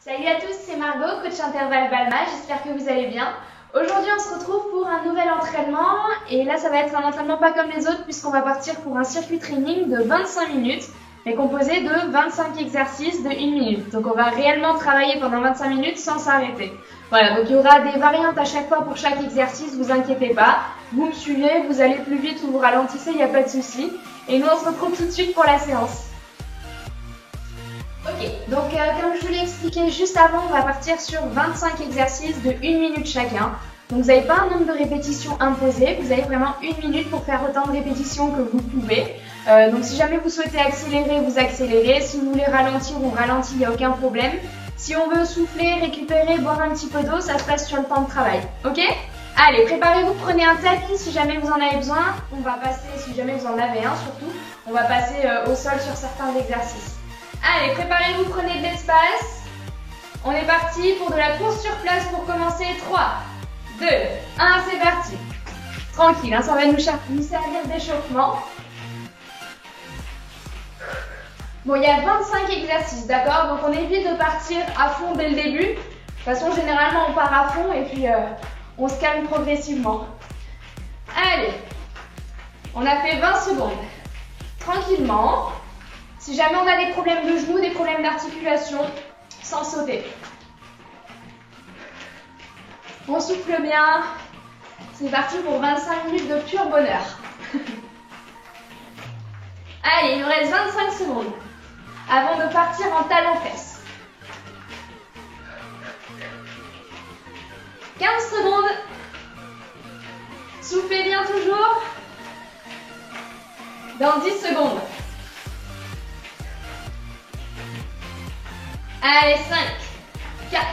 Salut à tous, c'est Margot, coach intervalle Balma, j'espère que vous allez bien. Aujourd'hui on se retrouve pour un nouvel entraînement et là ça va être un entraînement pas comme les autres puisqu'on va partir pour un circuit training de 25 minutes mais composé de 25 exercices de 1 minute. Donc on va réellement travailler pendant 25 minutes sans s'arrêter. Voilà, donc il y aura des variantes à chaque fois pour chaque exercice, vous inquiétez pas. Vous me suivez, vous allez plus vite ou vous ralentissez, il n'y a pas de souci. Et nous on se retrouve tout de suite pour la séance. Ok, donc comme je vous l'ai expliqué juste avant, on va partir sur 25 exercices de 1 minute chacun. Donc vous n'avez pas un nombre de répétitions imposé, vous avez vraiment 1 minute pour faire autant de répétitions que vous pouvez. Donc si jamais vous souhaitez accélérer, vous accélérez. Si vous voulez ralentir, on ralentit, il n'y a aucun problème. Si on veut souffler, récupérer, boire un petit peu d'eau, ça se passe sur le temps de travail. Ok? Allez, préparez-vous, prenez un tapis si jamais vous en avez besoin. On va passer, si jamais vous en avez un surtout, on va passer au sol sur certains exercices. Allez, préparez-vous, prenez de l'espace. On est parti pour de la course sur place pour commencer. 3, 2, 1, c'est parti. Tranquille, hein, ça va nous servir d'échauffement. Bon, il y a 25 exercices, d'accord? Donc on évite de partir à fond dès le début. De toute façon, généralement, on part à fond et puis on se calme progressivement. Allez, on a fait 20 secondes. Tranquillement. Si jamais on a des problèmes de genoux, des problèmes d'articulation, sans sauter. On souffle bien. C'est parti pour 25 minutes de pur bonheur. Allez, il nous reste 25 secondes avant de partir en talons-fesses. 15 secondes. Soufflez bien toujours. Dans 10 secondes. Allez, 5, 4,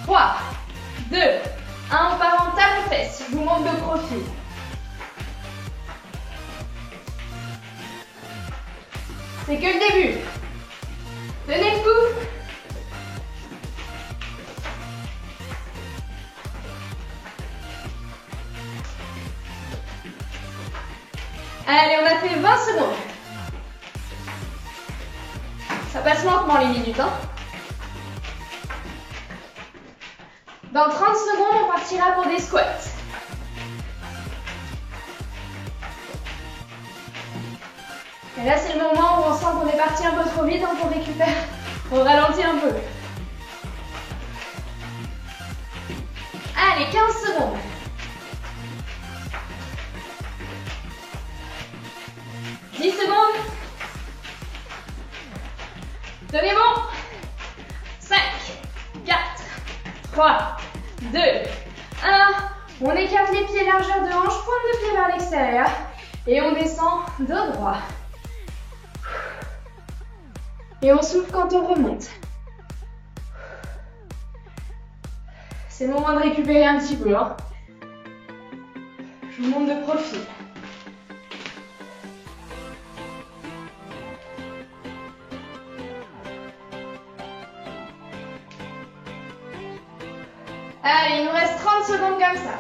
3, 2, 1, on part en talons-fesses. Je vous montre de profil. C'est que le début. Tenez le coup. Allez, on a fait 20 secondes. Ça passe lentement les minutes, hein. Dans 30 secondes, on partira pour des squats. Et là, c'est le moment où on sent qu'on est parti un peu trop vite, donc on récupère, on ralentit un peu. Allez, 15 secondes. Secondes. Tenez bon. 5, 4, 3, 2, 1. On écarte les pieds largeur de hanche, pointe de pied vers l'extérieur. Et on descend dos droit. Et on souffle quand on remonte. C'est le moment de récupérer un petit peu, hein. Je vous montre de profil. Allez, il nous reste 30 secondes comme ça.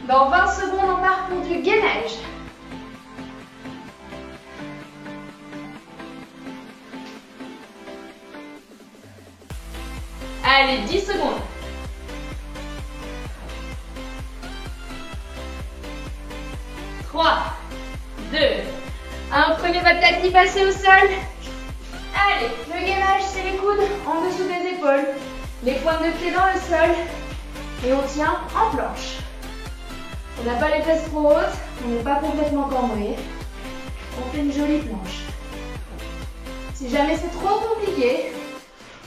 Dans 20 secondes, on part pour du gainage. Allez, 10 secondes. 3, 2, 1, prenez votre tapis, passez au sol. Allez, le gainage, c'est les coudes en dessous des épaules, les pointes de pied dans le sol et on tient en planche. On n'a pas les fesses trop hautes, on n'est pas complètement cambré. On fait une jolie planche. Si jamais c'est trop compliqué,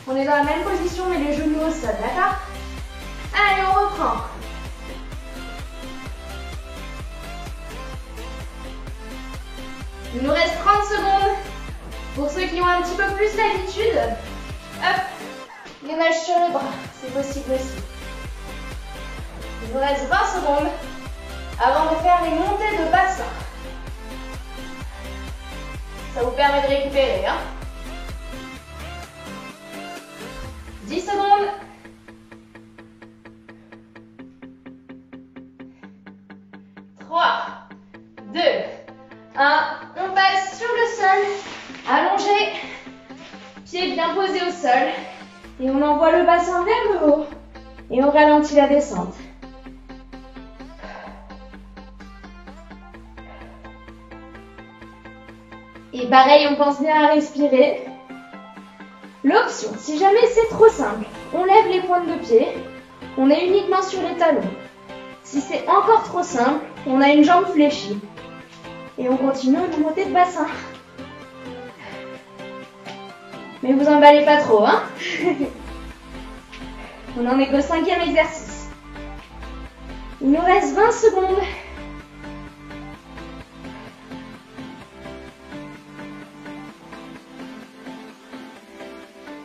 on est dans la même position mais les genoux au sol, d'accord? Allez, on reprend. Il nous reste 30 secondes. Pour ceux qui ont un petit peu plus d'habitude, hop, gainage sur le bras, c'est possible aussi. Il nous reste 20 secondes avant de faire les montées de bassin. Ça vous permet de récupérer, hein. 10 secondes. On passe sur le sol, allongé, pieds bien posés au sol. Et on envoie le bassin vers le haut. Et on ralentit la descente. Et pareil, on pense bien à respirer. L'option, si jamais c'est trop simple, on lève les pointes de pied, on est uniquement sur les talons. Si c'est encore trop simple, on a une jambe fléchie. Et on continue à monter de bassin. Mais vous emballez pas trop, hein? On en est qu'au 5e exercice. Il nous reste 20 secondes.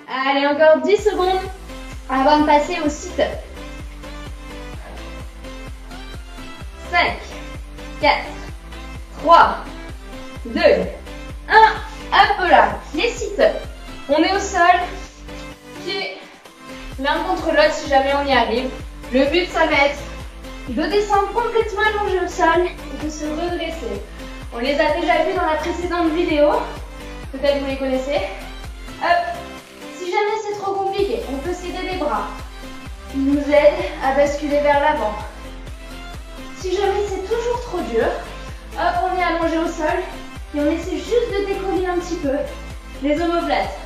Allez, encore 10 secondes avant de passer au sit-up. 5, 4, 3, 2, 1. Hop là, les sit-up. On est au sol, pieds l'un contre l'autre si jamais on y arrive. Le but, ça va être de descendre complètement allongé au sol et de se redresser. On les a déjà vus dans la précédente vidéo. Peut-être vous les connaissez. Hop. Si jamais c'est trop compliqué, on peut s'aider des bras. Ils nous aident à basculer vers l'avant. Si jamais c'est toujours trop dur, hop, on est allongé au sol et on essaie juste de décoller un petit peu les omoplates.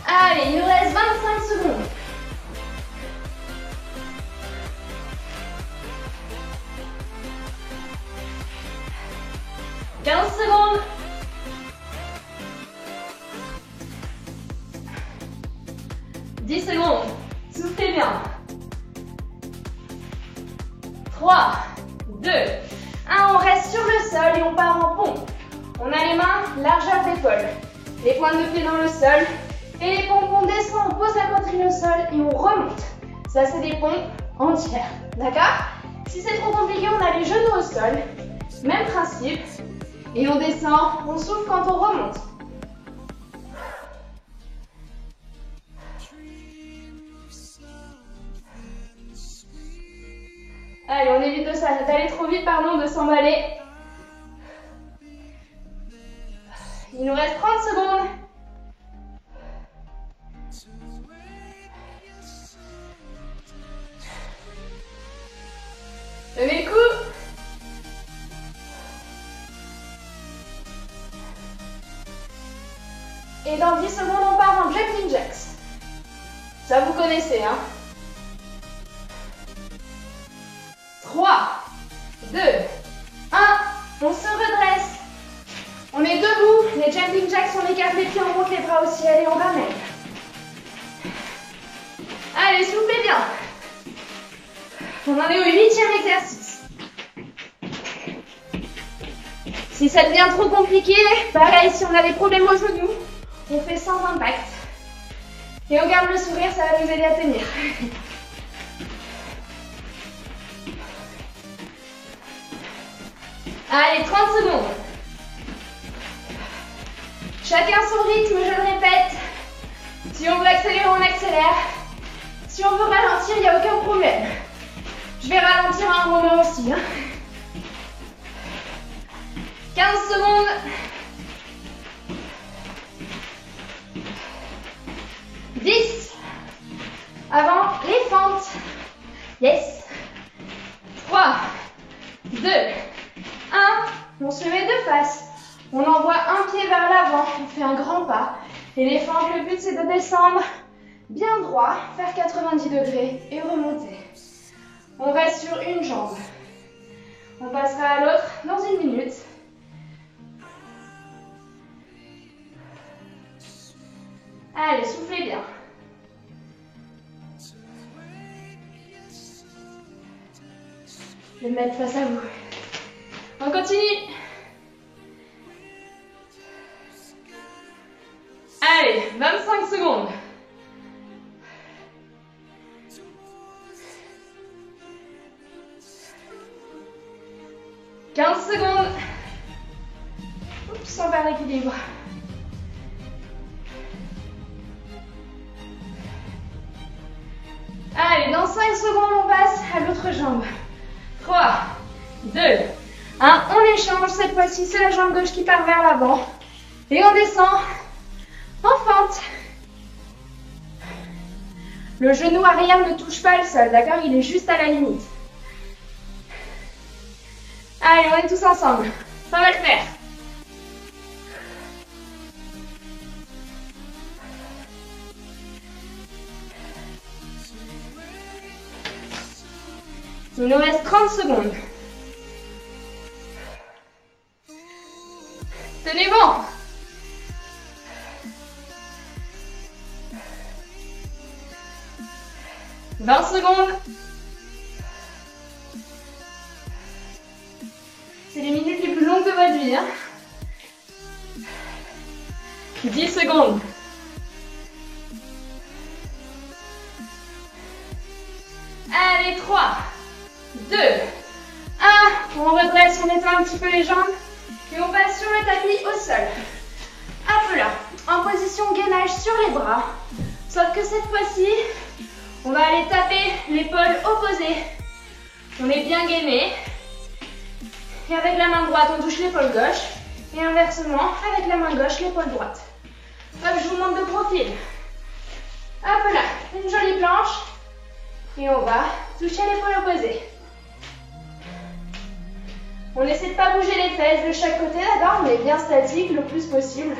Allez, il nous reste 25 secondes. « 15 secondes. 10 secondes. Soufflez bien. 3, 2, 1. On reste sur le sol et on part en pompe. On a les mains largeur d'épaule. Les pointes de pied dans le sol. Et les pompes, on descend, on pose la poitrine au sol et on remonte. Ça, c'est des pompes entières. D'accord? Si c'est trop compliqué, on a les genoux au sol. Même principe. Et on descend, on souffle quand on remonte. Allez, on évite d'aller trop vite, pardon, de s'emballer. Il nous reste 30 secondes. Levez le cou. Et dans 10 secondes, on part en jumping jacks. Ça, vous connaissez, hein? 3, 2, 1. On se redresse. On est debout. Les jumping jacks, on écarte les pieds, on monte les bras au ciel et on ramène. Allez, soufflez bien. On en est au 8e exercice. Si ça devient trop compliqué, pareil, si on a des problèmes aux genoux, on fait sans impact. Et on garde le sourire, ça va nous aider à tenir. Allez, 30 secondes. Chacun son rythme, je le répète. Si on veut accélérer, on accélère. Si on veut ralentir, il n'y a aucun problème. Je vais ralentir un moment aussi. 15 secondes. 10. Avant les fentes. Yes. 3, 2, 1. On se met de face. On envoie un pied vers l'avant. On fait un grand pas. Et les fentes, le but c'est de descendre bien droit, faire 90 degrés et remonter. On reste sur une jambe. On passera à l'autre dans une minute. Allez, soufflez bien. Je vais me mettre face à vous. On continue. Allez, 25 secondes. « 15 secondes. Oups, sans perdre l'équilibre. Allez, dans 5 secondes, on passe à l'autre jambe. 3, 2, 1. On échange. Cette fois-ci, c'est la jambe gauche qui part vers l'avant. Et on descend en fente. Le genou arrière ne touche pas le sol, d'accord? Il est juste à la limite. Allez, on est tous ensemble. Ça va le faire. Il nous reste 30 secondes. Tenez bon. « 20 secondes. C'est les minutes les plus longues de votre vie. Hein. 10 secondes. Allez, 3, 2, 1. On redresse, on étend un petit peu les jambes. Et on passe sur le tapis au sol. Hop là. En position gainage sur les bras. Sauf que cette fois-ci, on va aller taper l'épaule opposée. On est bien gainé. Et avec la main droite, on touche l'épaule gauche. Et inversement, avec la main gauche, l'épaule droite. Hop, je vous montre de profil. Hop là, une jolie planche. Et on va toucher l'épaule opposée. On essaie de ne pas bouger les fesses de chaque côté, d'accord? On est bien statique le plus possible.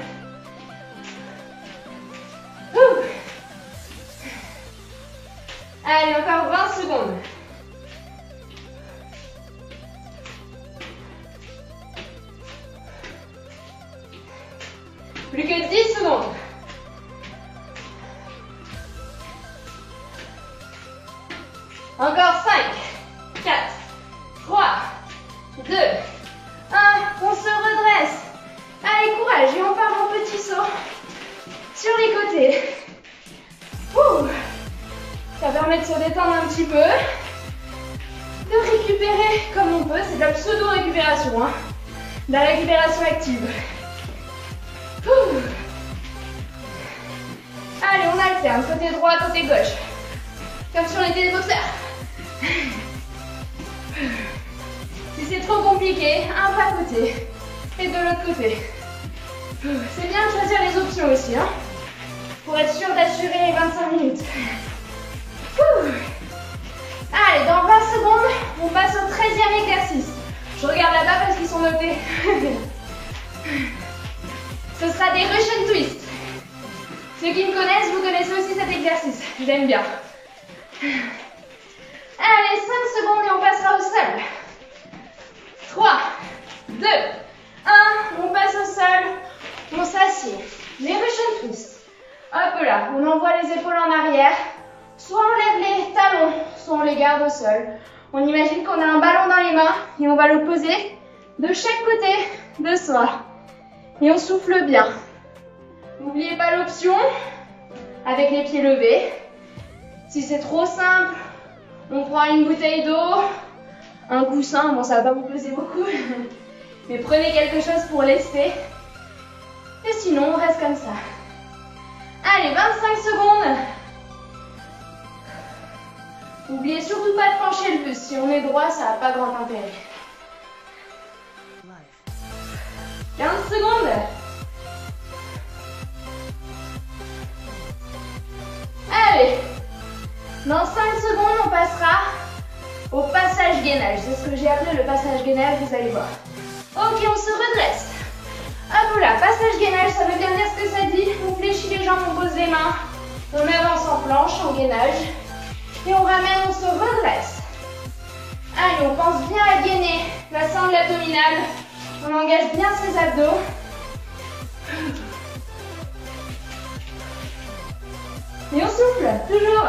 Ouh. Allez, encore 20 secondes. Plus que 10 secondes. Encore 5, 4, 3, 2, 1. On se redresse. Allez, courage. Et on part en petit saut sur les côtés. Ouh. Ça permet de se détendre un petit peu, de récupérer comme on peut. C'est de la pseudo-récupération, hein. De la récupération active. Ouh. Allez, on alterne. Côté droit, côté gauche. Comme si on était des boxeurs. Si c'est trop compliqué, un pas côté et de l'autre côté. C'est bien de choisir les options aussi, hein, pour être sûr d'assurer les 25 minutes. Allez, dans 20 secondes, on passe au 13e exercice. Je regarde là-bas parce qu'ils sont notés. Ce sera des Russian twists. Ceux qui me connaissent, vous connaissez aussi cet exercice. J'aime bien. Allez, 5 secondes et on passera au sol. 3, 2, 1. On passe au sol. On s'assied. Les Russian twists. Hop là, on envoie les épaules en arrière. Soit on lève les talons, soit on les garde au sol. On imagine qu'on a un ballon dans les mains et on va le poser de chaque côté de soi. Et on souffle bien. N'oubliez pas l'option avec les pieds levés. Si c'est trop simple, on prend une bouteille d'eau, un coussin, bon ça va pas vous peser beaucoup, mais prenez quelque chose pour lester. Et sinon, on reste comme ça. Allez, 25 secondes. N'oubliez surtout pas de pencher le buste. Si on est droit, ça n'a pas grand intérêt. 15 secondes. Allez. Dans 5 secondes, on passera au passage gainage. C'est ce que j'ai appelé le passage gainage, vous allez voir. Ok, on se redresse. Hop là, passage gainage, ça veut bien dire ce que ça dit. On fléchit les jambes, on pose les mains. On avance en planche, en gainage. Et on ramène, on se redresse. Allez, on pense bien à gainer la sangle abdominale. On engage bien ses abdos. Et on souffle, toujours.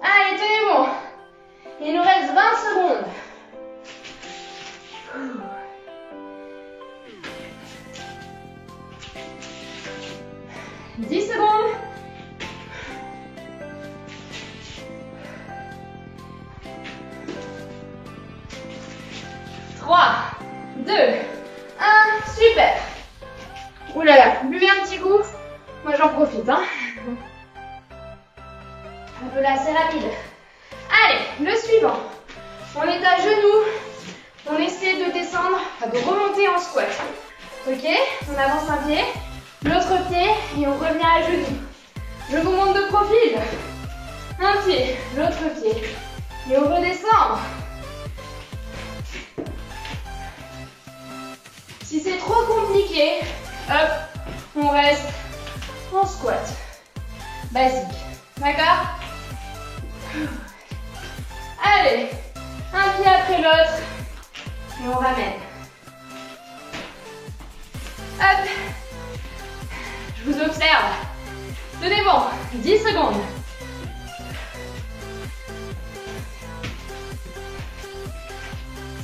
Allez, tenez bon. Il nous reste 20 secondes. 10 secondes. assez rapide. Allez, le suivant. On est à genoux. On essaie de descendre, de remonter en squat. Ok, on avance un pied, l'autre pied et on revient à genoux. Je vous montre de profil. Un pied, l'autre pied. Et on redescend. Si c'est trop compliqué, hop, on reste en squat. Basique. D'accord? Allez, un pied après l'autre. Et on ramène. Hop. Je vous observe. Tenez bon, 10 secondes.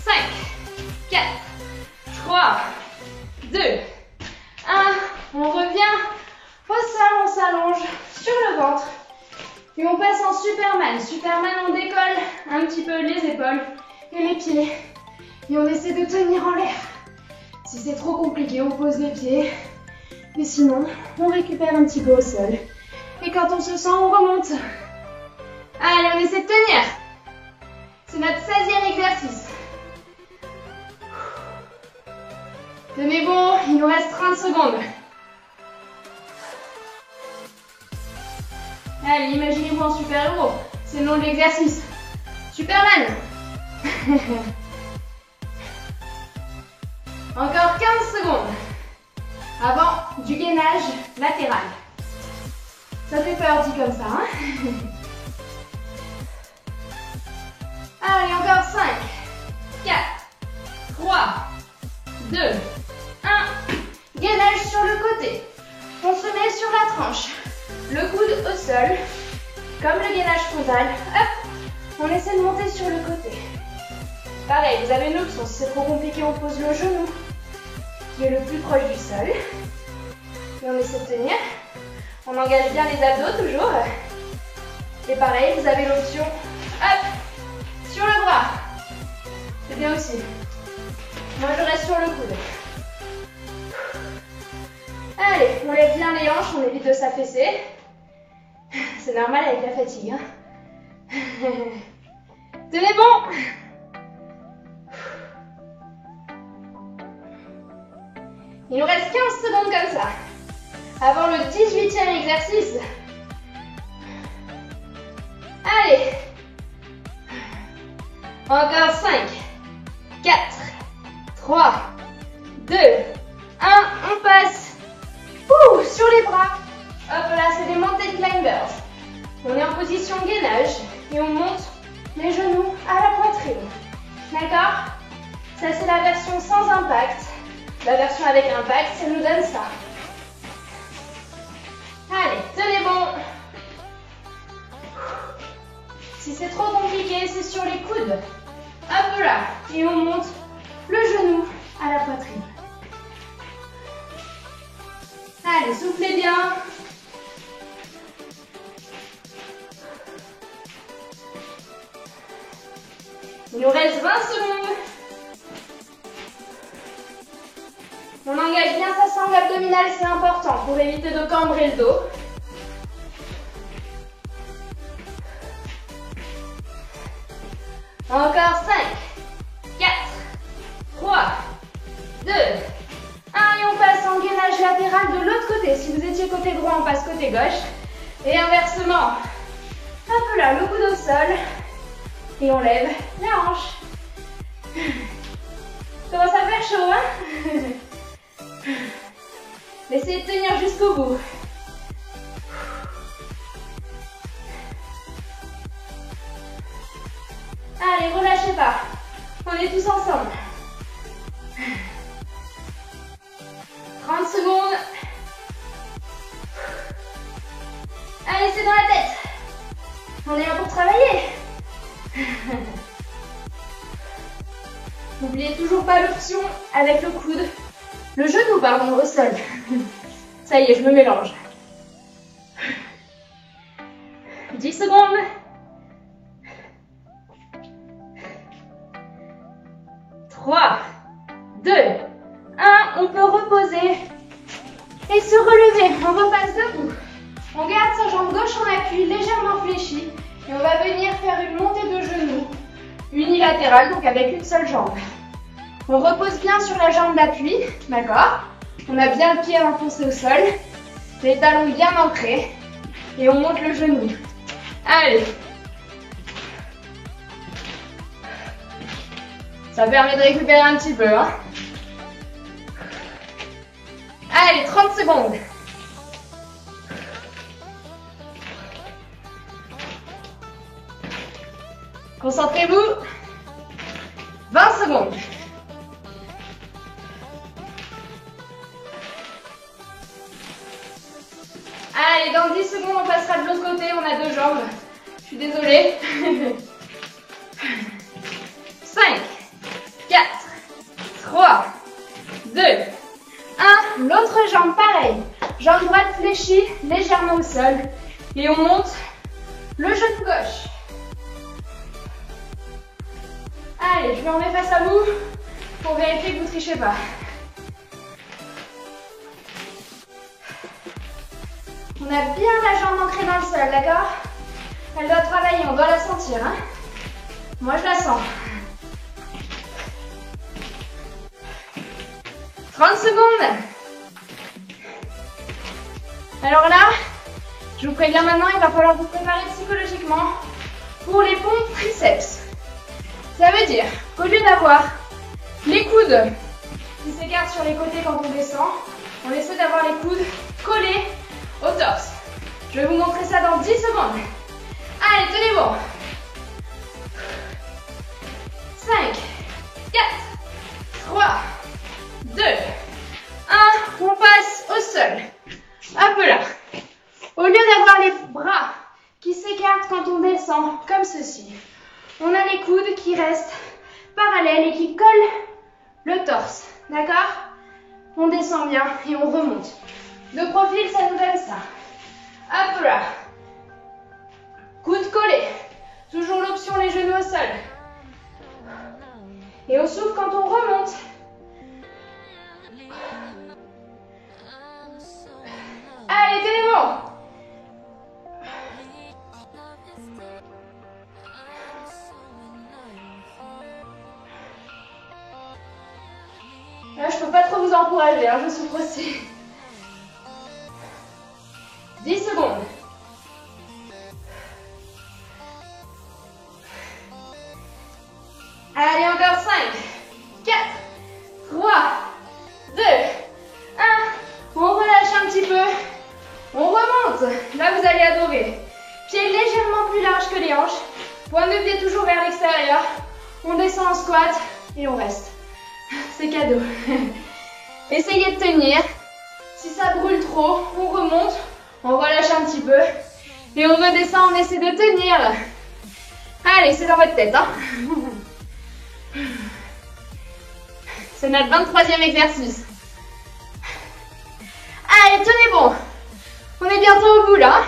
5, 4, 3, 2, 1. On revient au sol, on s'allonge sur le ventre. Et on passe en Superman. Superman, on décolle un petit peu les épaules et les pieds. Et on essaie de tenir en l'air. Si c'est trop compliqué, on pose les pieds. Mais sinon, on récupère un petit peu au sol. Et quand on se sent, on remonte. Allez, on essaie de tenir. C'est notre 16e exercice. Tenez bon, il nous reste 30 secondes. Allez, imaginez-vous en super-héros. C'est le nom de l'exercice. Superman. Encore 15 secondes. Avant du gainage latéral. Ça fait peur dit comme ça. Hein. Allez, encore 5, 4, 3, 2, 1. Gainage sur le côté. On se met sur la tranche. Le coude au sol. Comme le gainage frontal. Hop. On essaie de monter sur le côté. Pareil, vous avez une option. Si c'est trop compliqué, on pose le genou qui est le plus proche du sol. Et on essaie de tenir. On engage bien les abdos toujours. Et pareil, vous avez l'option, hop, sur le bras. C'est bien aussi. Moi, je reste sur le coude. Allez, on lève bien les hanches, on évite de s'affaisser. C'est normal avec la fatigue. Hein. Tenez bon. Il nous reste 15 secondes comme ça. Avant le 18e exercice. Allez. Encore 5, 4, 3, 2, 1. On passe. Ouh, sur les bras. Hop là, c'est des montées de climbers. On est en position gainage et on monte les genoux à la poitrine. D'accord? Ça, c'est la version sans impact. La version avec impact, ça nous donne ça. Allez, tenez bon. Si c'est trop compliqué, c'est sur les coudes. Hop là. Et on monte le genou à la poitrine. Allez, soufflez bien. Il nous reste 20 secondes. On engage bien sa sangle abdominale, c'est important pour éviter de cambrer le dos. Encore 5, 4, 3, 2, 1 et on passe en gainage latéral de l'autre côté. Si vous étiez côté droit, on passe côté gauche. Et inversement, un peu là, le coude au sol. Et on lève la hanche. Ça commence à faire chaud, hein? Essayez de tenir jusqu'au bout. Allez, relâchez pas. On est tous ensemble. 30 secondes. Allez, c'est dans la tête. On est là pour travailler. N'oubliez toujours pas l'option avec le coude. Le genou, pardon, au sol. Ça y est, je me mélange. 10 secondes. 3, 2, 1. On peut reposer et se relever. On repasse debout. On garde sa jambe gauche en appui, légèrement fléchie. Et unilatéral, donc avec une seule jambe. On repose bien sur la jambe d'appui, d'accord? On a bien le pied enfoncé au sol, les talons bien ancrés et on monte le genou. Allez. Ça permet de récupérer un petit peu, hein? Allez, 30 secondes. Concentrez-vous. 20 secondes. Allez, dans 10 secondes, on passera de l'autre côté. On a deux jambes. Je suis désolée. 5, 4, 3, 2, 1. L'autre jambe, pareil. Jambe droite fléchie légèrement au sol. Et on monte le genou gauche. Allez, je me remets face à vous pour vérifier que vous ne trichez pas. On a bien la jambe ancrée dans le sol, d'accord? Elle doit travailler, on doit la sentir, hein? Moi, je la sens. 30 secondes. Alors là, je vous préviens maintenant, il va falloir vous préparer psychologiquement pour les pompes triceps. Ça veut dire qu'au lieu d'avoir les coudes qui s'écartent sur les côtés quand on descend, on essaie d'avoir les coudes collés au torse. Je vais vous montrer ça dans 10 secondes. Allez, tenez bon. 5, 4, 3, 2, 1. On passe au sol. Hop là. Au lieu d'avoir les bras qui s'écartent quand on descend, comme ceci, on a les coudes qui restent parallèles et qui collent le torse. D'accord? On descend bien et on remonte. De profil, ça nous donne ça. Hop là. Coudes collés. Toujours l'option les genoux au sol. Et on souffle quand on remonte. Allez, tenez bon. Là, je peux pas trop vous encourager, hein, je souffre aussi. 10 secondes. Allez, encore 5, 4, 3, 2, 1. On relâche un petit peu. On remonte. Là, vous allez adorer. Pieds légèrement plus larges que les hanches. Pointe de pied toujours vers l'extérieur. On descend en squat et on reste. C'est cadeau. Essayez de tenir. Si ça brûle trop, on remonte. On relâche un petit peu. Et on redescend, on essaie de tenir. Allez, c'est dans votre tête, hein. C'est notre 23e exercice. Allez, tenez bon. On est bientôt au bout, là.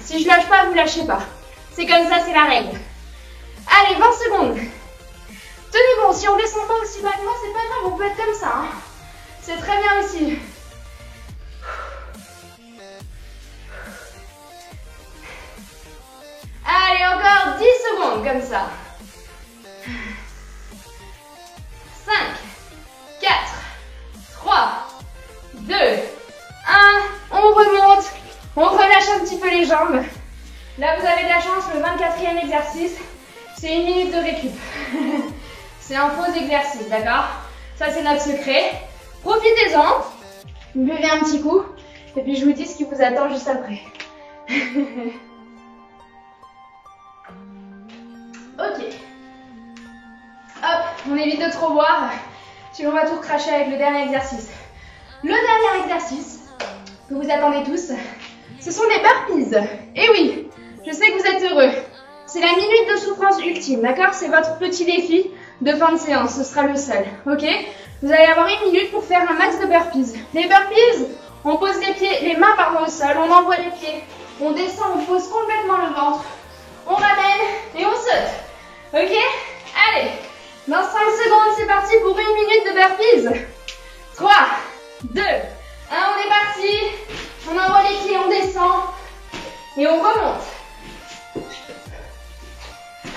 Si je lâche pas, vous lâchez pas. C'est comme ça, c'est la règle. Allez, 20 secondes. Tenez bon, si on descend pas aussi bas que moi, c'est pas grave, on peut être comme ça, hein. C'est très bien aussi. Allez, encore 10 secondes, comme ça. 5, 4, 3, 2, 1. On remonte. On relâche un petit peu les jambes. Là, vous avez de la chance, le 24e exercice, c'est 1 minute de récup. C'est un faux exercice, d'accord? Ça, c'est notre secret. Profitez-en. Buvez un petit coup. Et puis, je vous dis ce qui vous attend juste après. Ok. Hop, on évite de trop boire. Sinon, on va tout recracher avec le dernier exercice. Le dernier exercice que vous attendez tous, ce sont des burpees. Et oui, je sais que vous êtes heureux. C'est la minute de souffrance ultime, d'accord? C'est votre petit défi de fin de séance, ce sera le seul, ok? Vous allez avoir 1 minute pour faire un max de burpees. Les burpees, on pose les mains au sol, on envoie les pieds, on descend, on pose complètement le ventre, on ramène et on saute, ok? Allez, dans 5 secondes, c'est parti pour 1 minute de burpees. 3, 2, 1, on est parti. On envoie les pieds, on descend et on remonte.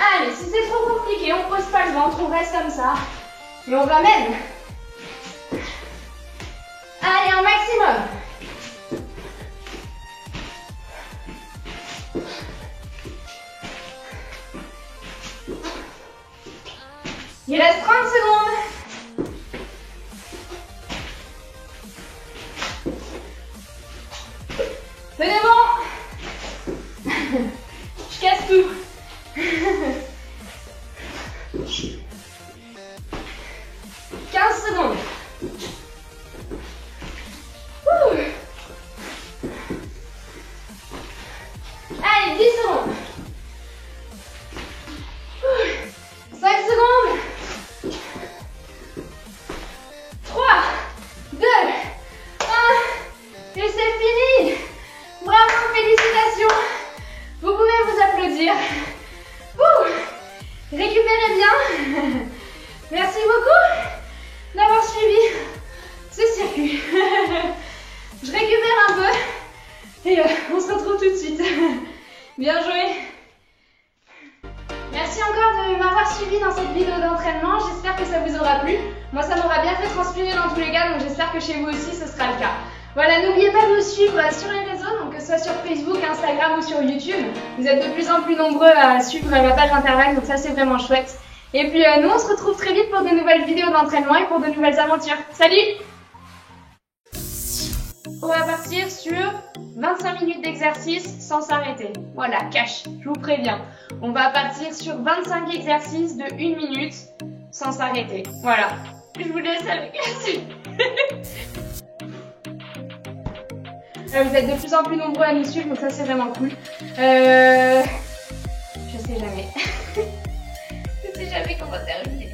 Allez, si c'est trop compliqué, on pose pas le ventre, on reste comme ça. Et on ramène. Allez, un maximum. Il reste 30 secondes. Tenez bon. Je casse tout. 15 secondes. Ouh. Allez, 10 secondes. Ouh. 5 secondes. 3, 2, 1. Et c'est fini. Bravo, félicitations. Vous pouvez vous applaudir. Ouh. Récupérez bien. Merci beaucoup d'avoir suivi ce circuit. Je récupère un peu et on se retrouve tout de suite. Bien joué. Merci encore de m'avoir suivi dans cette vidéo d'entraînement. J'espère que ça vous aura plu. Moi, ça m'aura bien fait transpirer dans tous les cas, donc j'espère que chez vous aussi, ce sera le cas. Voilà, n'oubliez pas de nous suivre sur les réseaux, donc que ce soit sur Facebook, Instagram ou sur YouTube. Vous êtes de plus en plus nombreux à suivre la page Intervalle, donc ça, c'est vraiment chouette. Et puis, nous, on se retrouve très vite pour de nouvelles vidéos d'entraînement et pour de nouvelles aventures. Salut! On va partir sur 25 minutes d'exercice sans s'arrêter. Voilà, cash, je vous préviens. On va partir sur 25 exercices de 1 minute sans s'arrêter. Voilà, je vous laisse avec vous êtes de plus en plus nombreux à nous suivre, donc ça c'est vraiment cool. Je sais jamais. Je sais jamais comment terminer.